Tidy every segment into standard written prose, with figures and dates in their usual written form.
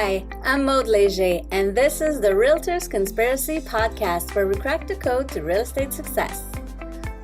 Hi, I'm Maud Leger, and this is the Realtors Conspiracy Podcast, where we crack the code to real estate success.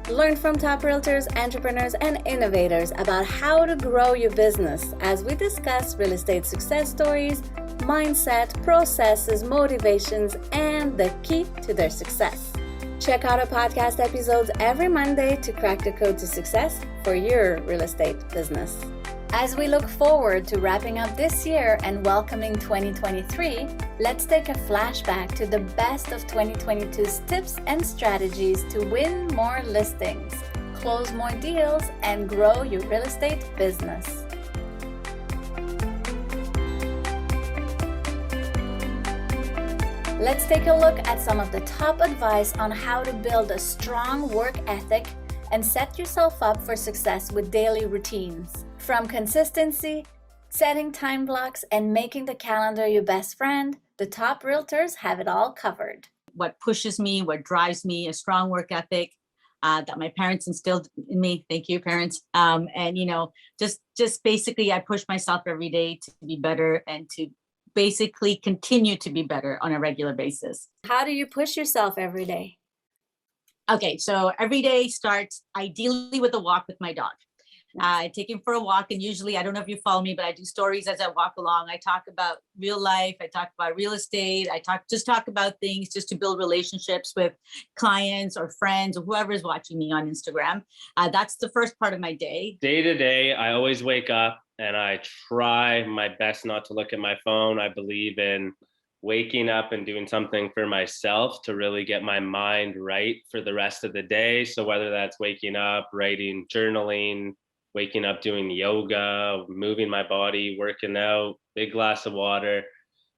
Learn from top realtors, entrepreneurs, and innovators about how to grow your business as we discuss real estate success stories, mindset, processes, motivations, and the key to their success. Check out our podcast episodes every Monday to crack the code to success for your real estate business. As we look forward to wrapping up this year and welcoming 2023, let's take a flashback to the best of 2022's tips and strategies to win more listings, close more deals, and grow your real estate business. Let's take a look at some of the top advice on how to build a strong work ethic and set yourself up for success with daily routines. From consistency, setting time blocks, and making the calendar your best friend, the top realtors have it all covered. What pushes me, what drives me, a strong work ethic that my parents instilled in me. Thank you, parents. And just basically, I push myself every day to be better and to basically continue to be better on a regular basis. How do you push yourself every day? Okay, so every day starts ideally with a walk with my dog. I take him for a walk, and usually, I don't know if you follow me, but I do stories as I walk along. I talk about real life. I talk about real estate. I talk about things just to build relationships with clients or friends or whoever's watching me on Instagram. That's the first part of my day. Day to day, I always wake up and I try my best not to look at my phone. I believe in waking up and doing something for myself to really get my mind right for the rest of the day. So whether that's waking up, writing, journaling, waking up, doing yoga, moving my body, working out, big glass of water,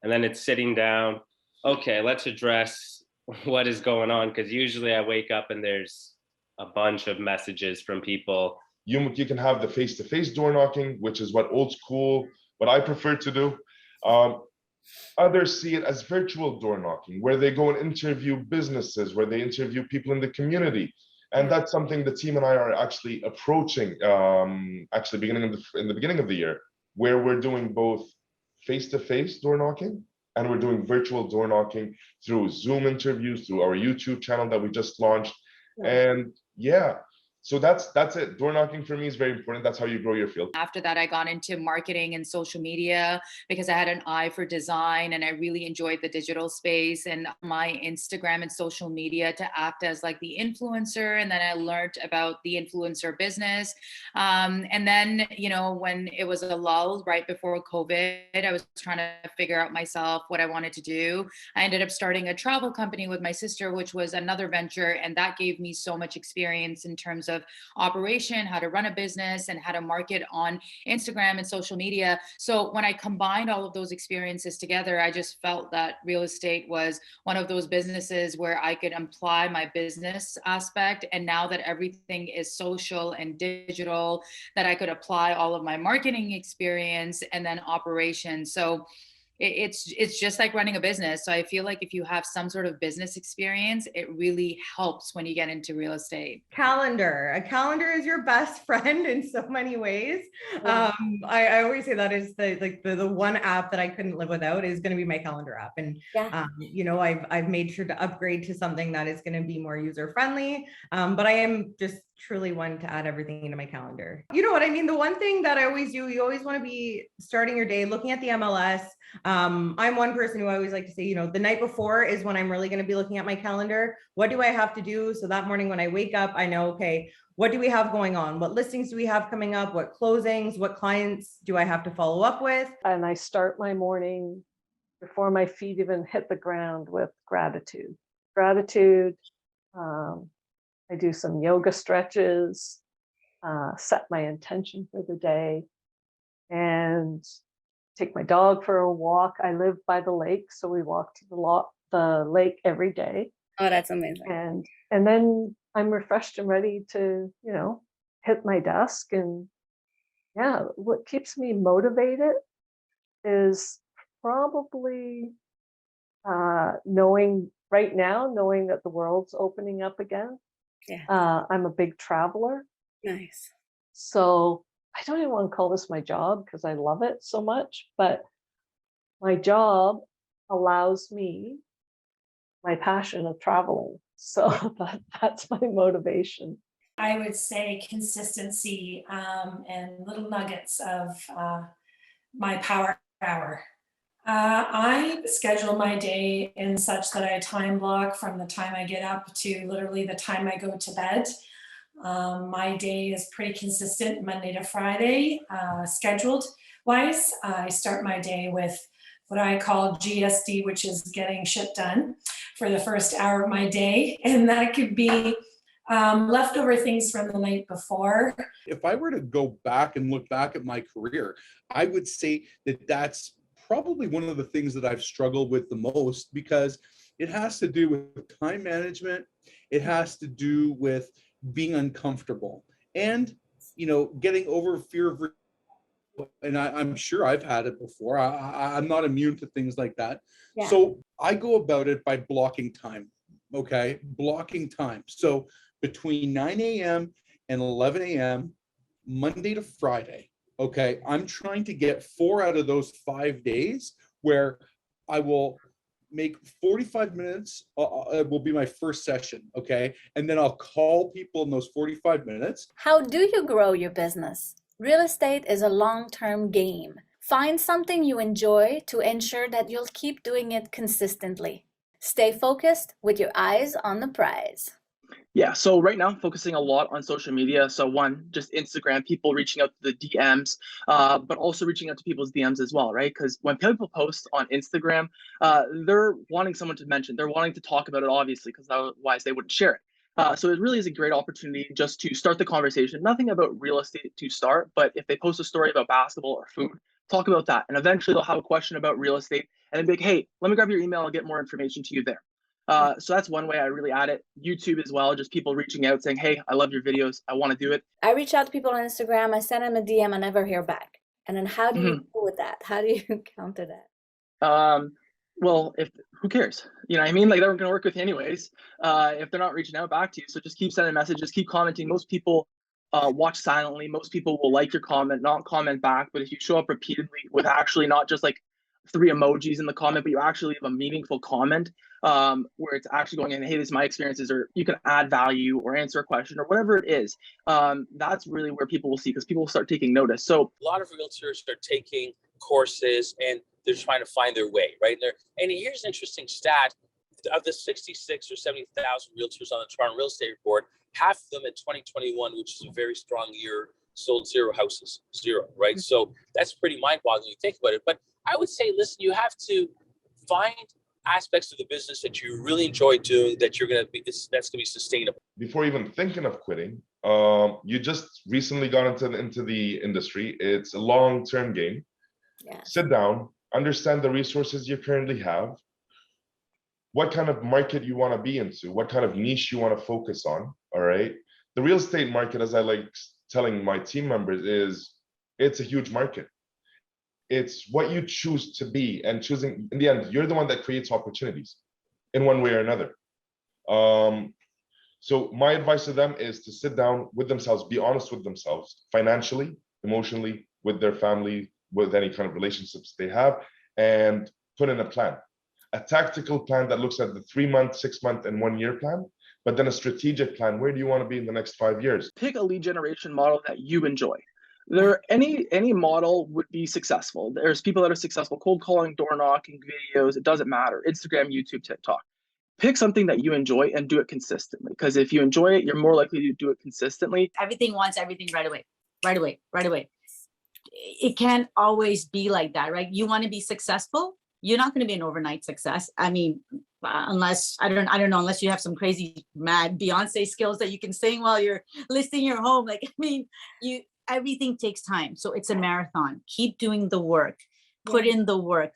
and then it's sitting down. Okay, let's address what is going on, because usually I wake up and there's a bunch of messages from people. You can have the face-to-face door knocking, which is what I prefer to do. Others see it as virtual door knocking, where they go and interview businesses, where they interview people in the community. And that's something the team and I are actually approaching, in the beginning of the year, where we're doing both face-to-face door knocking and we're doing virtual door knocking through Zoom interviews, through our YouTube channel that we just launched. And so that's it. Door knocking for me is very important. That's how you grow your field. After that, I got into marketing and social media because I had an eye for design and I really enjoyed the digital space and my Instagram and social media to act as like the influencer. And then I learned about the influencer business. And then, when it was a lull right before COVID, I was trying to figure out myself what I wanted to do. I ended up starting a travel company with my sister, which was another venture. And that gave me so much experience in terms of operation, how to run a business, and how to market on Instagram and social media. So when I combined all of those experiences together, I just felt that real estate was one of those businesses where I could apply my business aspect. And now that everything is social and digital, that I could apply all of my marketing experience and then operations. So it's just like running a business. So I feel like if you have some sort of business experience, it really helps when you get into real estate. A calendar is your best friend in so many ways. I always say that is the one app that I couldn't live without is going to be my calendar app. And I've made sure to upgrade to something that is going to be more user friendly. But I am just truly one to add everything into my calendar. You know what I mean? The one thing that I always do, you always want to be starting your day looking at the MLS. I'm one person who I always like to say, the night before is when I'm really going to be looking at my calendar. What do I have to do? So that morning when I wake up, I know, okay, what do we have going on? What listings do we have coming up? What closings, what clients do I have to follow up with? And I start my morning before my feet even hit the ground with gratitude. I do some yoga stretches, set my intention for the day, and take my dog for a walk. I live by the lake, so we walk to the lake every day. Oh, that's amazing. And then I'm refreshed and ready to, hit my desk. And what keeps me motivated is probably knowing that the world's opening up again. I'm a big traveler. Nice. So I don't even want to call this my job because I love it so much, but my job allows me my passion of traveling. So that's my motivation. I would say consistency and little nuggets of my power hour. I schedule my day in such that I time block from the time I get up to literally the time I go to bed. My day is pretty consistent Monday to Friday, scheduled wise. I start my day with what I call GSD, which is getting shit done for the first hour of my day. And that could be leftover things from the night before. If I were to go back and look back at my career, I would say that that's probably one of the things that I've struggled with the most, because it has to do with time management. It has to do with being uncomfortable and, getting over fear of, and I'm sure I've had it before. I'm not immune to things like that. Yeah. So I go about it by blocking time. Okay. Blocking time. So between 9 a.m. and 11 a.m., Monday to Friday, okay, I'm trying to get 4 out of those 5 days where I will make 45 minutes, will be my first session, okay? And then I'll call people in those 45 minutes. How do you grow your business? Real estate is a long-term game. Find something you enjoy to ensure that you'll keep doing it consistently. Stay focused with your eyes on the prize. Yeah, so right now I'm focusing a lot on social media. So one, just Instagram, people reaching out to the DMs, but also reaching out to people's DMs as well, right? Because when people post on Instagram, they're wanting someone to mention, they're wanting to talk about it, obviously, because otherwise they wouldn't share it. So it really is a great opportunity just to start the conversation. Nothing about real estate to start, but if they post a story about basketball or food, talk about that. And eventually they'll have a question about real estate and then be like, hey, let me grab your email and get more information to you there. So that's one way I really add it. YouTube as well, just people reaching out saying, hey, I love your videos, I want to do it. I reach out to people on Instagram, I send them a DM, I never hear back. And then how do you deal with that? How do you counter that? Well, who cares? You know what I mean? Like, they're going to work with you anyways, if they're not reaching out back to you. So just keep sending messages, keep commenting. Most people watch silently. Most people will like your comment, not comment back. But if you show up repeatedly with actually not just like 3 emojis in the comment, but you actually have a meaningful comment where it's actually going in, hey, this is my experiences, or you can add value or answer a question or whatever it is. That's really where people will see, because people will start taking notice. So a lot of realtors are taking courses and they're trying to find their way, right? And here's an interesting stat. Of the 66 or 70,000 realtors on the Toronto Real Estate Report, half of them in 2021, which is a very strong year, sold 0 houses, 0, right? Mm-hmm. So that's pretty mind-boggling when you think about it. But I would say, listen, you have to find aspects of the business that you really enjoy doing, that's going to be sustainable. Before even thinking of quitting, you just recently got into the industry. It's a long-term game. Yeah. Sit down, understand the resources you currently have, what kind of market you want to be into, what kind of niche you want to focus on. All right. The real estate market, as I like telling my team members, it's a huge market. It's what you choose to be, and choosing, in the end, you're the one that creates opportunities in one way or another. So my advice to them is to sit down with themselves, be honest with themselves, financially, emotionally, with their family, with any kind of relationships they have, and put in a plan, a tactical plan that looks at the 3-month, 6-month, and 1-year plan, but then a strategic plan. Where do you want to be in the next 5 years? Pick a lead generation model that you enjoy. Any model would be successful. There's people that are successful cold calling, door knocking, videos. It doesn't matter. Instagram, YouTube, TikTok. Pick something that you enjoy and do it consistently. Because if you enjoy it, you're more likely to do it consistently. Everything wants everything right away. It can't always be like that, right? You want to be successful. You're not going to be an overnight success. I mean, unless I don't know, unless you have some crazy mad Beyonce skills that you can sing while you're listing your home. Like, I mean, everything takes time. So it's a marathon. Keep doing the work, put in the work.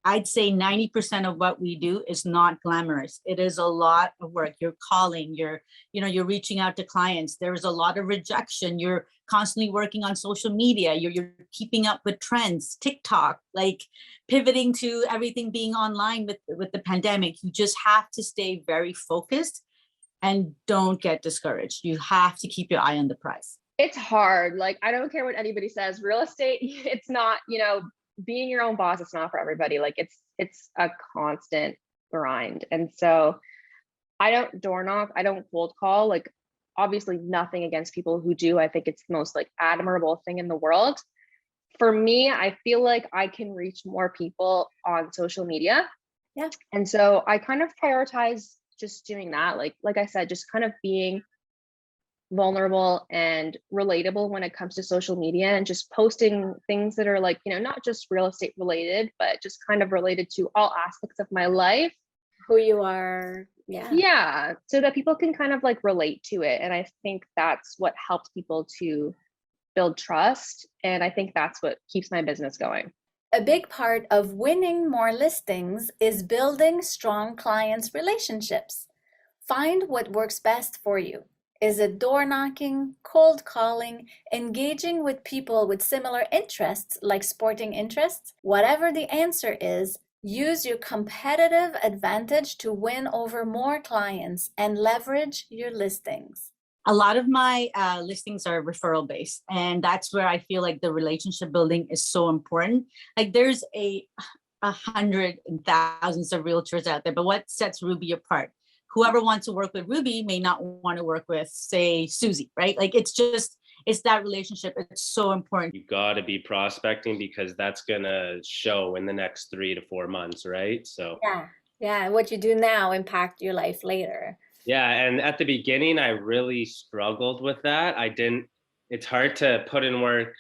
I'd say 90% of what we do is not glamorous. It is a lot of work. You're calling, you're reaching out to clients. There's a lot of rejection. You're constantly working on social media. You're keeping up with trends, TikTok, like pivoting to everything being online with the pandemic. You just have to stay very focused and don't get discouraged. You have to keep your eye on the prize. It's hard. Like, I don't care what anybody says. Real estate, it's not, being your own boss, it's not for everybody. Like it's a constant grind. And so I don't door knock, I don't cold call. Like obviously nothing against people who do. I think it's the most like admirable thing in the world. For me, I feel like I can reach more people on social media. Yeah. And so I kind of prioritize just doing that. Like I said, just kind of being vulnerable and relatable when it comes to social media and just posting things that are like, you know, not just real estate related, but just kind of related to all aspects of my life. Who you are. Yeah. So that people can kind of like relate to it. And I think that's what helps people to build trust. And I think that's what keeps my business going. A big part of winning more listings is building strong clients' relationships. Find what works best for you. Is it door knocking, cold calling, engaging with people with similar interests like sporting interests? Whatever the answer is, use your competitive advantage to win over more clients and leverage your listings. A lot of my listings are referral based, and that's where I feel like the relationship building is so important. Like there's a hundred and thousands of realtors out there, but what sets Ruby apart? Whoever wants to work with Ruby may not want to work with, say, Susie, right? Like it's that relationship. It's so important. You got to be prospecting because that's going to show in the next 3 to 4 months, right? So yeah, what you do now impact your life later. Yeah, and at the beginning, I really struggled with that. It's hard to put in work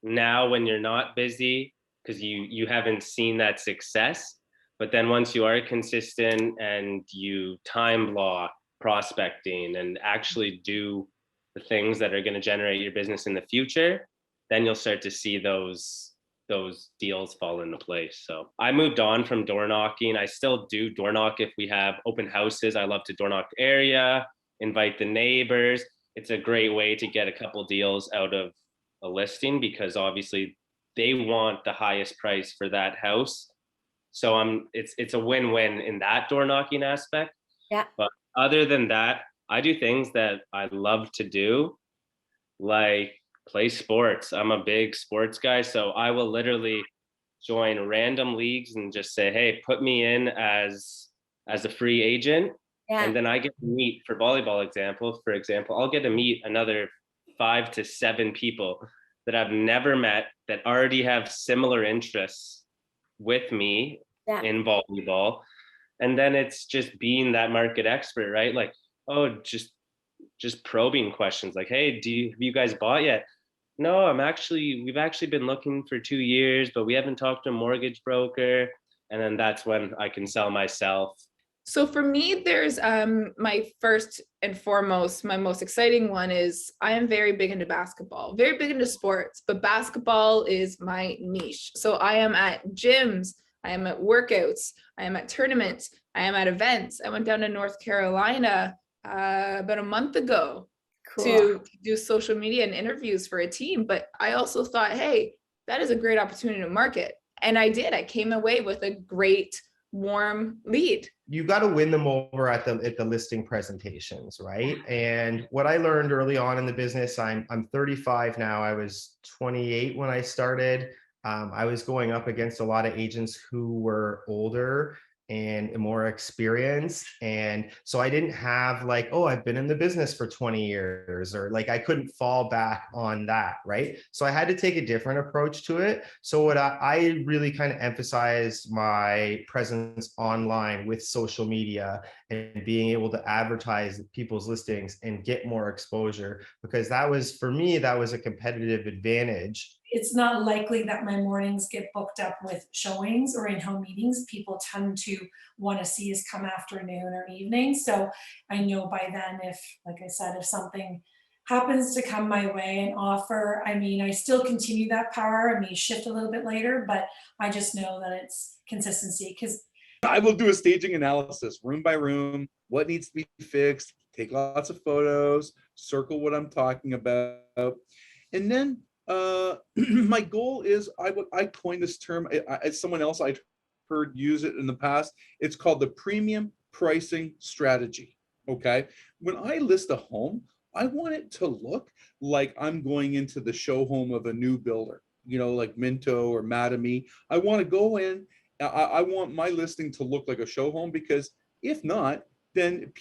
now when you're not busy because you haven't seen that success. But then once you are consistent and you time block prospecting and actually do the things that are going to generate your business in the future, then you'll start to see those deals fall into place. So I moved on from door knocking. I still do door knock if we have open houses. I love to door knock area, invite the neighbors. It's a great way to get a couple deals out of a listing because obviously they want the highest price for that house. So it's a win-win in that door knocking aspect. Yeah. But other than that, I do things that I love to do, like play sports. I'm a big sports guy, so I will literally join random leagues and just say, hey, put me in as a free agent. Yeah. And then I get to meet, for volleyball for example, I'll get to meet another 5 to 7 people that I've never met that already have similar interests with me in volleyball. And then it's just being that market expert, right? Like, oh, just probing questions like, hey, have you guys bought yet? No, we've actually been looking for 2 years, but we haven't talked to a mortgage broker. And then that's when I can sell myself. So for me, there's my first and foremost, my most exciting one is I am very big into basketball, very big into sports, but basketball is my niche. So I am at gyms, I am at workouts, I am at tournaments, I am at events. I went down to North Carolina about a month ago to do social media and interviews for a team. But I also thought, hey, that is a great opportunity to market. And I did. I came away with a great warm lead. You got to win them over at the listing presentations, right? And what I learned early on in the business, I'm 35 now. I was 28 when I started. I was going up against a lot of agents who were older and more experienced. And so I didn't have like, oh, I've been in the business for 20 years, or like I couldn't fall back on that, right? So I had to take a different approach to it. So what I really kind of emphasized my presence online with social media and being able to advertise people's listings and get more exposure, because that was, for me, that was a competitive advantage. It's not likely that my mornings get booked up with showings or in-home meetings. People tend to want to see us come afternoon or evening. So I know by then, if, like I said, if something happens to come my way and offer, I mean, I still continue that power. I may shift a little bit later, but I just know that it's consistency. Because I will do a staging analysis, room by room, what needs to be fixed, take lots of photos, circle what I'm talking about. And then my goal is, I coined this term as someone else I'd heard use it in the past. It's called the premium pricing strategy. Okay. When I list a home, I want it to look like I'm going into the show home of a new builder. like Minto or Mattamy. I want to go in. I want my listing to look like a show home, because if not, then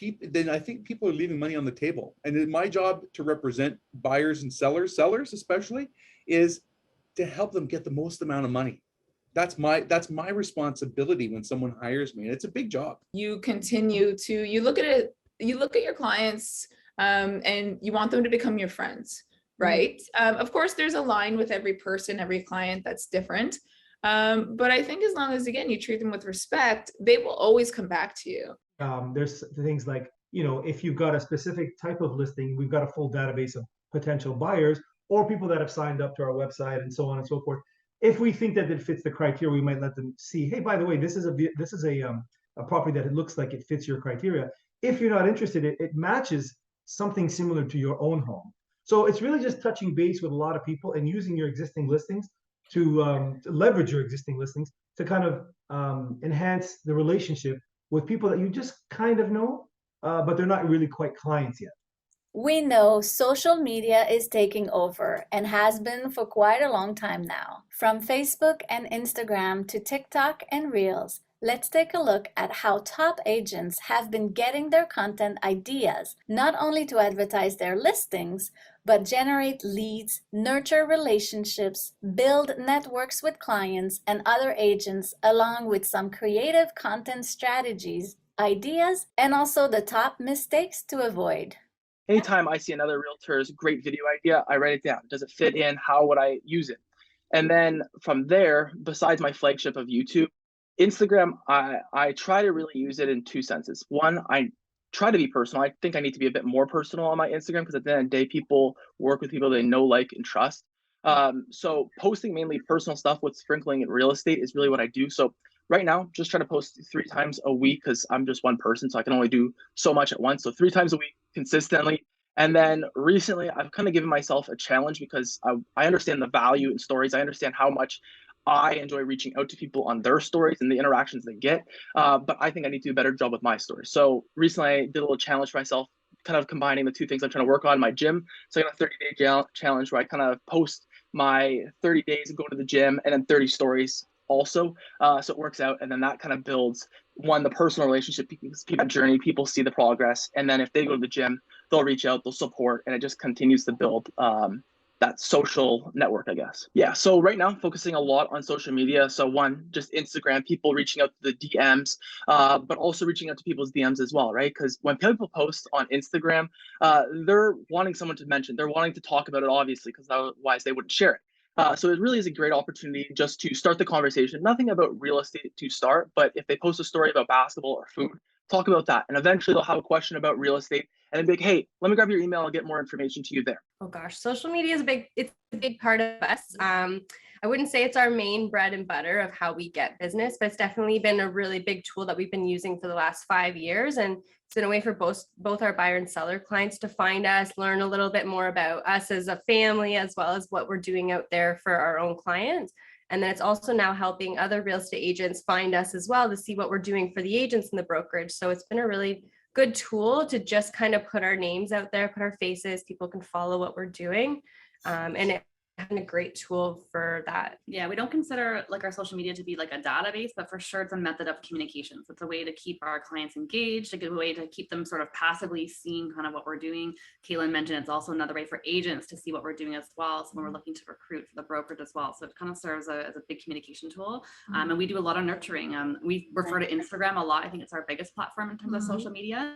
I think people are leaving money on the table. And my job to represent buyers and sellers especially, is to help them get the most amount of money. That's my responsibility when someone hires me. And it's a big job. You continue to, you look at your clients, and you want them to become your friends, right? Of course, there's a line with every person, every client that's different. But I think as long as, again, you treat them with respect, they will always come back to you. There's things like, if you've got a specific type of listing, we've got a full database of potential buyers or people that have signed up to our website and so on and so forth. If we think that it fits the criteria, we might let them see, hey, by the way, this is a property that it looks like it fits your criteria. If you're not interested, it matches something similar to your own home. So it's really just touching base with a lot of people and using your existing listings to leverage your existing listings to kind of enhance the relationship with people that you just kind of know, but they're not really quite clients yet. We know social media is taking over and has been for quite a long time now. From Facebook and Instagram to TikTok and Reels, let's take a look at how top agents have been getting their content ideas, not only to advertise their listings, but generate leads, nurture relationships, build networks with clients and other agents, along with some creative content strategies, ideas, and also the top mistakes to avoid. Anytime I see another realtor's great video idea, I write it down. Does it fit in? How would I use it? And then from there, besides my flagship of YouTube, Instagram, I try to really use it in two senses. One, I try to be personal. I think I need to be a bit more personal on my Instagram, because at the end of the day, people work with people they know, like, and trust. So posting mainly personal stuff with sprinkling in real estate is really what I do. So right now, just try to post 3 times a week, because I'm just one person, so I can only do so much at once. So 3 times a week consistently. And then recently, I've kind of given myself a challenge, because I understand the value in stories. I understand how much I enjoy reaching out to people on their stories and the interactions they get. But I think I need to do a better job with my stories. So recently, I did a little challenge for myself, kind of combining the two things I'm trying to work on in my gym. So I got a 30-day challenge where I kind of post my 30 days of going to the gym and then 30 stories also. So it works out. And then that kind of builds, one, the personal relationship, people journey, people see the progress. And then if they go to the gym, they'll reach out, they'll support, and it just continues to build that social network, I guess. Yeah, so right now, focusing a lot on social media. So one, just Instagram, people reaching out to the DMs, but also reaching out to people's DMs as well, right? Because when people post on Instagram, they're wanting someone to mention, they're wanting to talk about it, obviously, because otherwise they wouldn't share it. So it really is a great opportunity just to start the conversation. Nothing about real estate to start, but if they post a story about basketball or food, talk about that. And eventually they'll have a question about real estate, and then be like, hey, let me grab your email. I'll get more information to you there. Oh gosh, social media is it's a big part of us. I wouldn't say it's our main bread and butter of how we get business, but it's definitely been a really big tool that we've been using for the last 5 years. And it's been a way for both our buyer and seller clients to find us, learn a little bit more about us as a family, as well as what we're doing out there for our own clients. And then it's also now helping other real estate agents find us as well to see what we're doing for the agents in the brokerage. So it's been a really good tool to just kind of put our names out there, put our faces, people can follow what we're doing. And it's been a great tool for that. Yeah, we don't consider like our social media to be like a database, but for sure it's a method of communication. So it's a way to keep our clients engaged, a good way to keep them sort of passively seeing kind of what we're doing. Caitlin mentioned it's also another way for agents to see what we're doing as well. So when we're looking to recruit for the brokerage as well. So it kind of serves as a big communication tool. And we do a lot of nurturing. We refer to Instagram a lot. I think it's our biggest platform in terms of social media.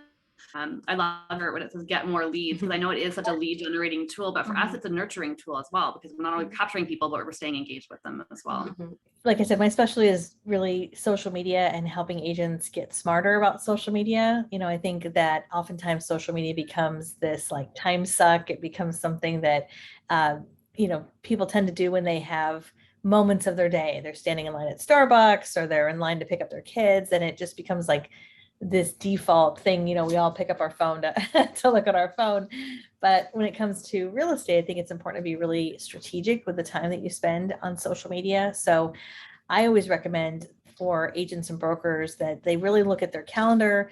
I love it when it says get more leads, because I know it is such a lead generating tool, but for us it's a nurturing tool as well, because we're not only capturing people, but we're staying engaged with them as well. Like I said, my specialty is really social media and helping agents get smarter about social media. I think that oftentimes social media becomes this like time suck. It becomes something that people tend to do when they have moments of their day. They're standing in line at Starbucks or they're in line to pick up their kids, and it just becomes like this default thing. We all pick up our phone to look at our phone. But when it comes to real estate, I think it's important to be really strategic with the time that you spend on social media. So I always recommend for agents and brokers that they really look at their calendar,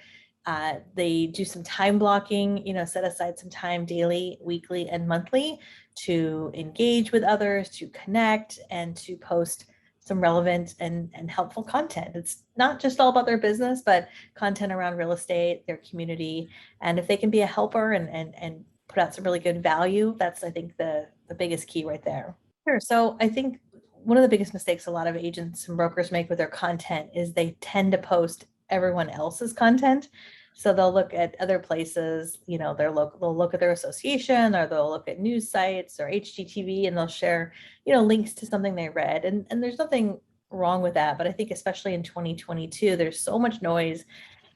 They do some time blocking, set aside some time daily, weekly, and monthly to engage with others, to connect, and to post some relevant and helpful content. It's not just all about their business, but content around real estate, their community. And if they can be a helper and put out some really good value, that's, I think, the biggest key right there. Sure. So I think one of the biggest mistakes a lot of agents and brokers make with their content is they tend to post everyone else's content. So they'll look at other places, they'll look at their association, or they'll look at news sites or HGTV, and they'll share, links to something they read. And there's nothing wrong with that. But I think especially in 2022, there's so much noise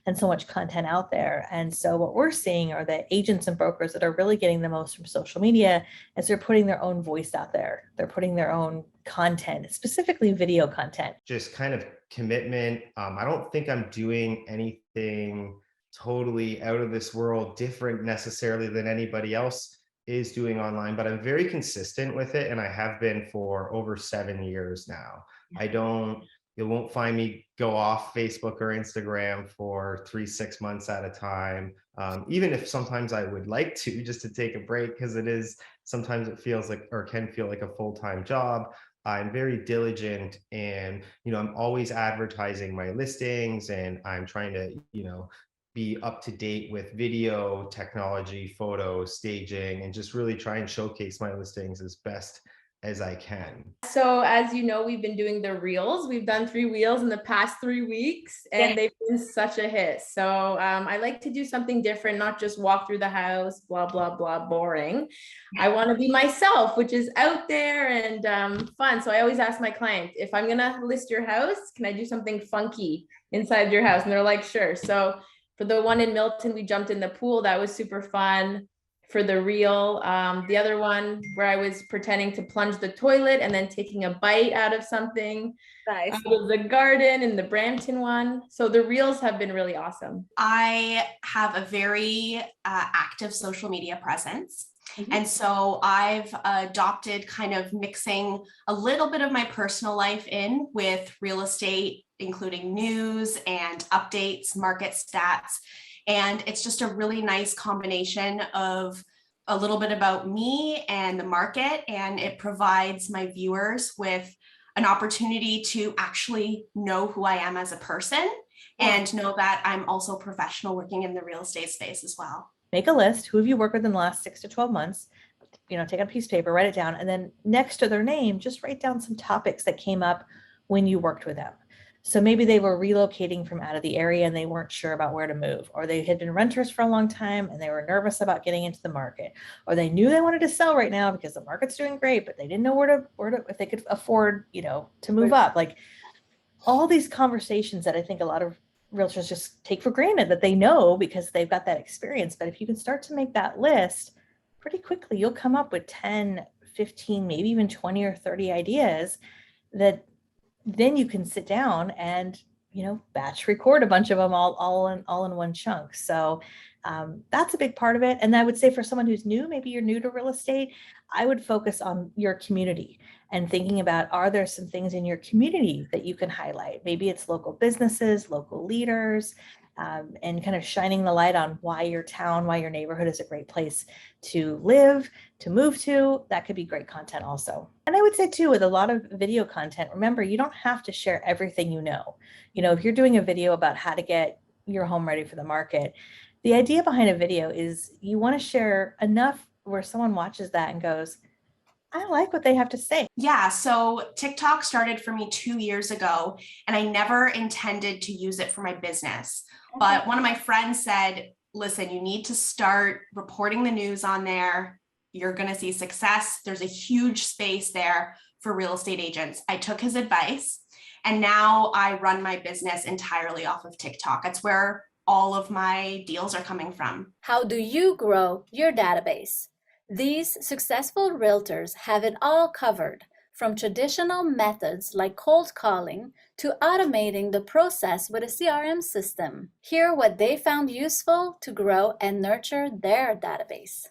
and so much content out there. And so what we're seeing are the agents and brokers that are really getting the most from social media is they're putting their own voice out there. They're putting their own content, specifically video content. Just kind of commitment. I don't think I'm doing anything totally out of this world different necessarily than anybody else is doing online, but I'm very consistent with it. And I have been for over 7 years now. You won't find me go off Facebook or Instagram for 3-6 months at a time. Even if sometimes I would like to, just to take a break, because sometimes it feels like, or can feel like, a full-time job. I'm very diligent, and, I'm always advertising my listings, and I'm trying to, be up to date with video technology, photo staging, and just really try and showcase my listings as best as I can. So as you know, we've been doing the reels. We've done 3 reels in the past 3 weeks, and they've been such a hit. So I like to do something different, not just walk through the house, blah, blah, blah, boring. I want to be myself, which is out there and fun. So I always ask my clients, if I'm going to list your house, can I do something funky inside your house? And they're like, sure. So for the one in Milton, we jumped in the pool. That was super fun. For the reel, the other one where I was pretending to plunge the toilet and then taking a bite out of something. Nice. Was the garden and the Brampton one. So the reels have been really awesome. I have a very active social media presence. And so I've adopted kind of mixing a little bit of my personal life in with real estate, including news and updates, market stats. And it's just a really nice combination of a little bit about me and the market. And it provides my viewers with an opportunity to actually know who I am as a person and know that I'm also a professional working in the real estate space as well. Make a list. Who have you worked with in the last 6 to 12 months? Take out a piece of paper, write it down. And then next to their name, just write down some topics that came up when you worked with them. So maybe they were relocating from out of the area and they weren't sure about where to move, or they had been renters for a long time and they were nervous about getting into the market, or they knew they wanted to sell right now because the market's doing great, but they didn't know where to if they could afford, to move up. Like all these conversations that I think a lot of realtors just take for granted that they know because they've got that experience. But if you can start to make that list pretty quickly, you'll come up with 10, 15, maybe even 20 or 30 ideas that then you can sit down and, batch record a bunch of them all in one chunk. So that's a big part of it. And I would say for someone who's new, maybe you're new to real estate, I would focus on your community and thinking about, are there some things in your community that you can highlight? Maybe it's local businesses, local leaders, and kind of shining the light on why your town, why your neighborhood is a great place to live, to move to. That could be great content also. And I would say too, with a lot of video content, remember, you don't have to share everything you know. If you're doing a video about how to get your home ready for the market, the idea behind a video is you want to share enough where someone watches that and goes, I like what they have to say. Yeah, so TikTok started for me 2 years ago, and I never intended to use it for my business. But one of my friends said, listen, you need to start reporting the news on there. You're going to see success. There's a huge space there for real estate agents. I took his advice, and now I run my business entirely off of TikTok. That's where all of my deals are coming from. How do you grow your database? These successful realtors have it all covered, from traditional methods like cold calling to automating the process with a CRM system. Hear what they found useful to grow and nurture their database.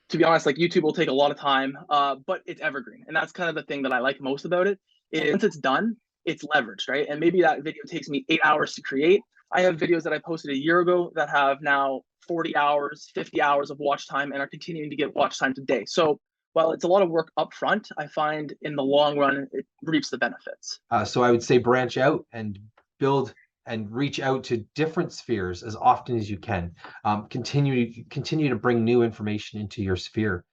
To be honest, like YouTube will take a lot of time, but it's evergreen. And that's kind of the thing that I like most about it. Once it's done, it's leveraged, right? And maybe that video takes me 8 hours to create. I have videos that I posted a year ago that have now 40 hours, 50 hours of watch time and are continuing to get watch time today. So while it's a lot of work up front, I find in the long run, it reaps the benefits. So I would say branch out and build and reach out to different spheres as often as you can. Continue to bring new information into your sphere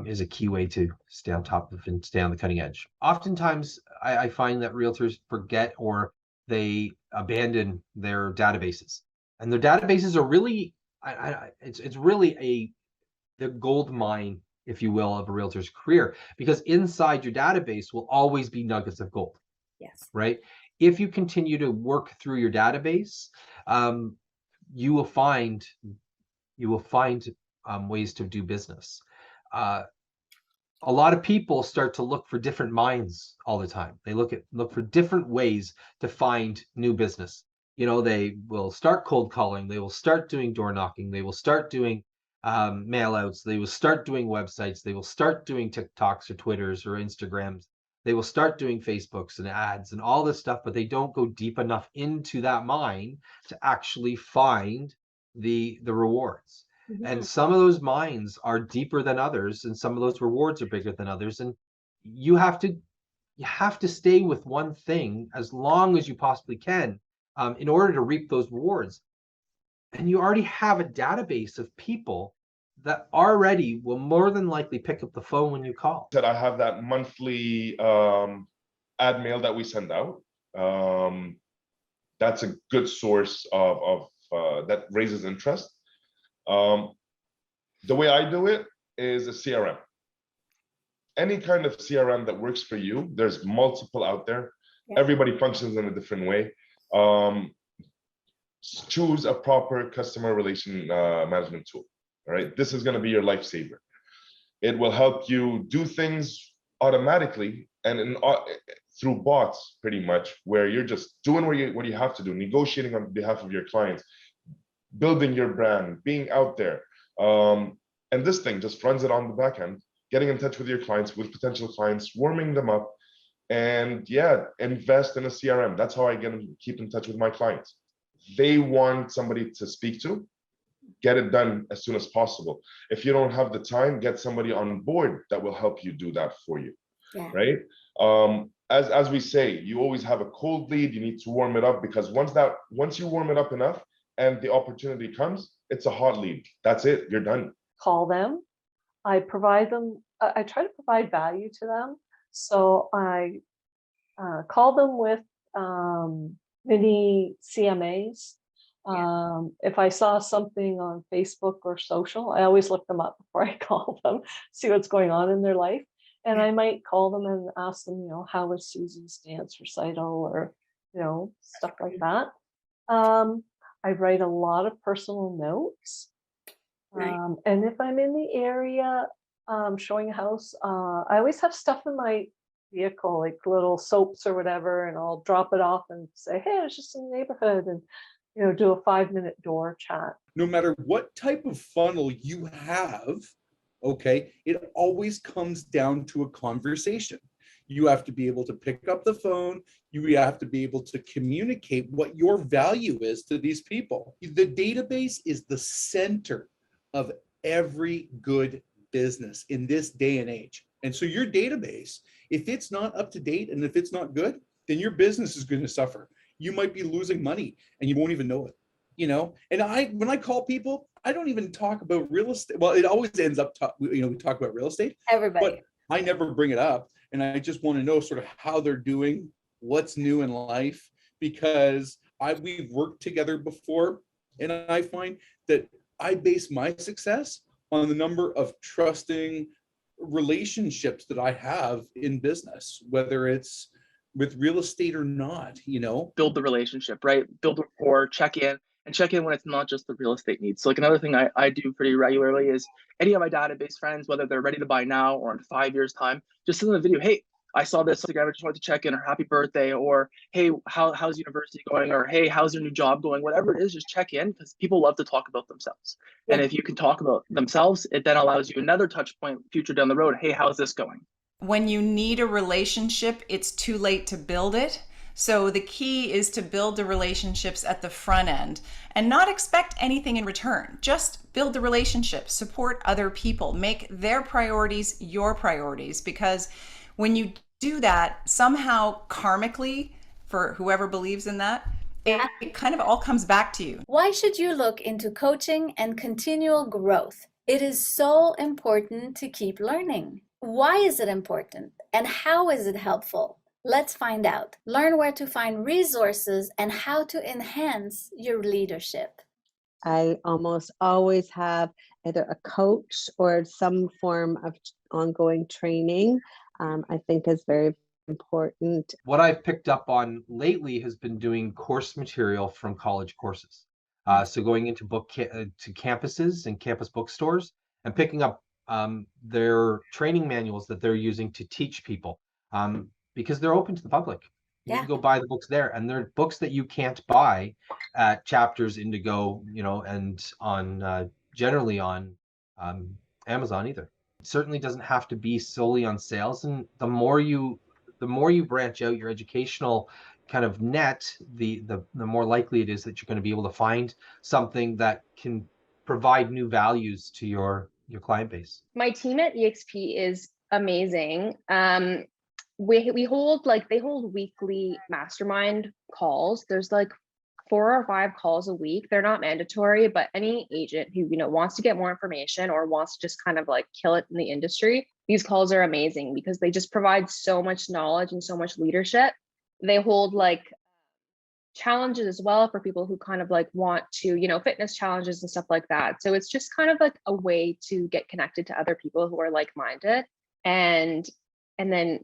is a key way to stay on top of and stay on the cutting edge. Oftentimes, I find that realtors forget or they abandon their databases, and their databases are really, it's really the gold mine, if you will, of a realtor's career, because inside your database will always be nuggets of gold. Yes. Right. If you continue to work through your database, you will find ways to do business. A lot of people start to look for different mines all the time. They look for different ways to find new business. You know, they will start cold calling. They will start doing door knocking. They will start doing mail outs. They will start doing websites. They will start doing TikToks or Twitters or Instagrams. They will start doing Facebooks and ads and all this stuff, but they don't go deep enough into that mine to actually find the rewards. Mm-hmm. And some of those mines are deeper than others, and some of those rewards are bigger than others. And you have to stay with one thing as long as you possibly can in order to reap those rewards. And you already have a database of people that already will more than likely pick up the phone when you call. That I have that monthly ad mail that we send out. That's a good source of that raises interest. The way I do it is a CRM. Any kind of CRM that works for you, there's multiple out there. Yeah. Everybody functions in a different way. Choose a proper customer relation management tool. All right, this is going to be your lifesaver. It will help you do things automatically and through bots, pretty much, where you're just doing what you have to do, negotiating on behalf of your clients, building your brand, being out there. And this thing just runs it on the back end, getting in touch with your clients, with potential clients, warming them up, and yeah, invest in a CRM. That's how I keep in touch with my clients. They want somebody to speak to. Get it done as soon as possible. If you don't have the time, get somebody on board that will help you do that for you. Yeah. Right? As we say, you always have a cold lead. You need to warm it up, because once you warm it up enough and the opportunity comes, it's a hot lead. That's it. You're done. Call them. I provide them. I try to provide value to them. So I call them with mini CMAs. If I saw something on Facebook or social, I always look them up before I call them, see what's going on in their life. And I might call them and ask them, how was Susan's dance recital, or, stuff like that. I write a lot of personal notes. Right. And if I'm in the area showing a house, I always have stuff in my vehicle, like little soaps or whatever, and I'll drop it off and say, hey, I was just in the neighborhood, and do a 5-minute door chat. No matter what type of funnel you have, okay, it always comes down to a conversation. You have to be able to pick up the phone. You have to be able to communicate what your value is to these people. The database is the center of every good business in this day and age. And so your database, if it's not up to date and if it's not good, then your business is going to suffer. You might be losing money and you won't even know it, And when I call people, I don't even talk about real estate. Well, it always ends up, we talk about real estate. Everybody. But I never bring it up. And I just want to know sort of how they're doing, what's new in life, because we've worked together before. And I find that I base my success on the number of trusting relationships that I have in business, whether it's with real estate or not, Build the relationship, right? Build rapport, check in when it's not just the real estate needs. So like another thing I do pretty regularly is any of my database friends, whether they're ready to buy now or in 5 years time, just send them a video. Hey, I saw this Instagram, I just wanted to check in, or happy birthday, or hey, how's university going, or hey, how's your new job going? Whatever it is, just check in, because people love to talk about themselves. Yeah. And if you can talk about themselves, it then allows you another touch point future down the road. Hey, how's this going? When you need a relationship, it's too late to build it. So the key is to build the relationships at the front end and not expect anything in return. Just build the relationship, support other people, make their priorities your priorities, because when you do that, somehow karmically, for whoever believes in that, it kind of all comes back to you. Why should you look into coaching and continual growth? It is so important to keep learning. Why is it important? And how is it helpful? Let's find out. Learn where to find resources and how to enhance your leadership. I almost always have either a coach or some form of ongoing training. I think is very important. What I've picked up on lately has been doing course material from college courses. So going into to campuses and campus bookstores and picking up their training manuals that they're using to teach people, because they're open to the public. You can go buy the books there, and they're books that you can't buy at Chapters, Indigo, and on generally on Amazon either. It certainly doesn't have to be solely on sales, and the more you branch out your educational kind of net, the more likely it is that you're going to be able to find something that can provide new values to your client base. My team at EXP is amazing. We hold they hold weekly mastermind calls. There's 4 or 5 calls a week. They're not mandatory, but any agent who wants to get more information or wants to just kind of kill it in the industry, these calls are amazing because they just provide so much knowledge and so much leadership. They hold challenges as well for people who kind of want to, fitness challenges and stuff like that. So it's just kind of a way to get connected to other people who are like-minded. And then,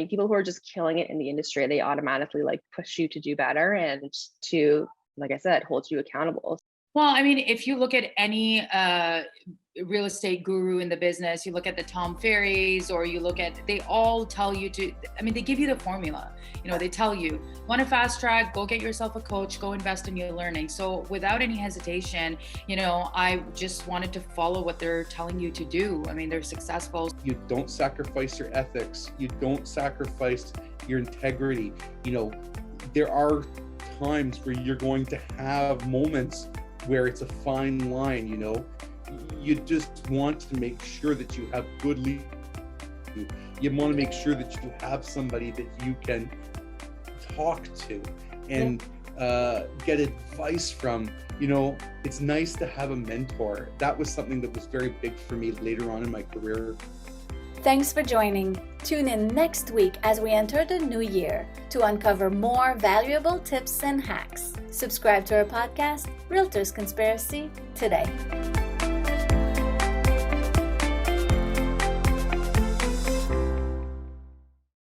people who are just killing it in the industry, they automatically push you to do better and to, like I said, hold you accountable. Well, if you look at any real estate guru in the business, you look at the Tom Ferrys, or you look at, they all tell you to, they give you the formula. They tell you, want to fast track, go get yourself a coach, go invest in your learning. So without any hesitation, I just wanted to follow what they're telling you to do. They're successful. You don't sacrifice your ethics. You don't sacrifice your integrity. There are times where you're going to have moments where it's a fine line, you just want to make sure that you have good leaders. You want to make sure that you have somebody that you can talk to and get advice from. It's nice to have a mentor. That was something that was very big for me later on in my career. Thanks for joining. Tune in next week as we enter the new year to uncover more valuable tips and hacks. Subscribe to our podcast, Realtors Conspiracy, today.